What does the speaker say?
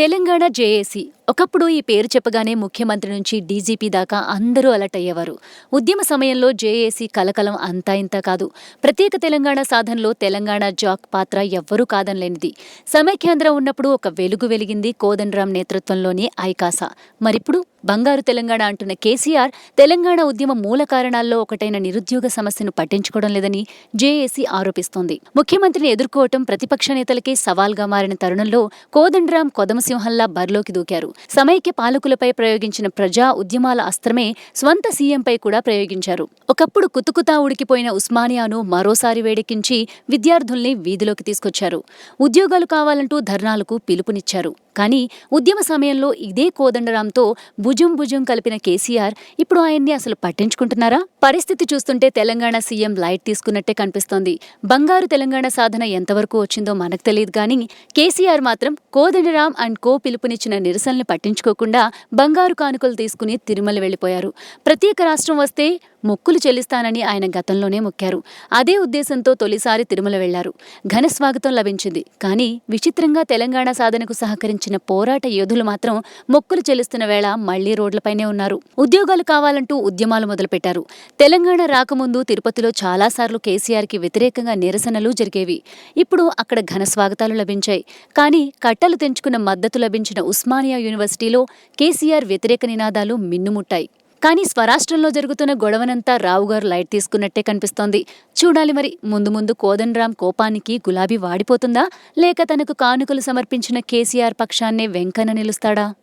Telangana JAC ఒకప్పుడు ఈ పేరు చెప్పగానే ముఖ్యమంత్రి నుంచి డీజీపీ దాకా అందరూ అలర్ట్ అయ్యేవారు. ఉద్యమ సమయంలో జేఏసీ కలకలం అంతా ఇంతా కాదు. ప్రత్యేక తెలంగాణ సాధనలో తెలంగాణ జాక్ పాత్ర ఎవ్వరూ కాదనలేనిది. సమైక్యాంధ్ర ఉన్నప్పుడు ఒక వెలుగు వెలిగింది కోదండరాం నేతృత్వంలోని ఐకాసా. మరిప్పుడు బంగారు తెలంగాణ అంటున్న కేసీఆర్ తెలంగాణ ఉద్యమ మూల కారణాల్లో ఒకటైన నిరుద్యోగ సమస్యను పట్టించుకోవడం లేదని జేఏసీ ఆరోపిస్తోంది. ముఖ్యమంత్రిని ఎదుర్కోవటం ప్రతిపక్ష నేతలకే సవాల్గా మారిన తరుణంలో కోదండరాం కొదమసింహంలా బరిలోకి దూకారు. సమైక్య పాలకులపై ప్రయోగించిన ప్రజా ఉద్యమాల అస్త్రమే స్వంత సీఎంపై కూడా ప్రయోగించారు. ఒకప్పుడు కుతుకుతా ఉడికిపోయిన ఉస్మానియాను మరోసారి వేడెక్కించి విద్యార్థుల్ని వీధిలోకి తీసుకొచ్చారు. ఉద్యోగాలు కావాలంటూ ధర్నాలకు పిలుపునిచ్చారు. కానీ ఉద్యమ సమయంలో ఇదే కోదండరాంతో భుజం కలిపిన కేసీఆర్ ఇప్పుడు ఆయన్ని అసలు పట్టించుకుంటున్నారా? పరిస్థితి చూస్తుంటే తెలంగాణ సీఎం లైట్ తీసుకున్నట్టే కనిపిస్తోంది. బంగారు తెలంగాణ సాధన ఎంతవరకు వచ్చిందో మనకు తెలియదు కానీ కేసీఆర్ మాత్రం కోదండరాం అండ్ కో పిలుపునిచ్చిన నిరసనల్ని పట్టించుకోకుండా బంగారు కానుకలు తీసుకుని తిరుమల వెళ్లిపోయారు. ప్రత్యేక రాష్ట్రం వస్తే మొక్కులు చెల్లిస్తానని ఆయన గతంలోనే మొక్కారు. అదే ఉద్దేశంతో తొలిసారి తిరుమల వెళ్లారు. ఘన స్వాగతం లభించింది. కానీ విచిత్రంగా తెలంగాణ సాధనకు సహకరించిన పోరాట యోధులు మాత్రం మొక్కులు చెల్లిస్తున్న వేళ మళ్లీ రోడ్లపైనే ఉన్నారు. ఉద్యోగాలు కావాలంటూ ఉద్యమాలు మొదలుపెట్టారు. తెలంగాణ రాకముందు తిరుపతిలో చాలాసార్లు కేసీఆర్కి వ్యతిరేకంగా నిరసనలు జరిగేవి. ఇప్పుడు అక్కడ ఘన స్వాగతాలు లభించాయి. కానీ కట్టలు తెంచుకున్న మద్దతు లభించిన ఉస్మానియా యూనివర్సిటీలో కేసీఆర్ వ్యతిరేక నినాదాలు మిన్నుముట్టాయి. కానీ స్వరాష్ట్రంలో జరుగుతున్న గొడవనంతా రావుగారు లైట్ తీసుకున్నట్టే కనిపిస్తోంది. చూడాలి మరి ముందు కోదండరాం కోపానికి గులాబీ వాడిపోతుందా లేక తనకు కానుకలు సమర్పించిన కేసీఆర్ పక్షాన్నే వెంకన్న నిలుస్తాడా?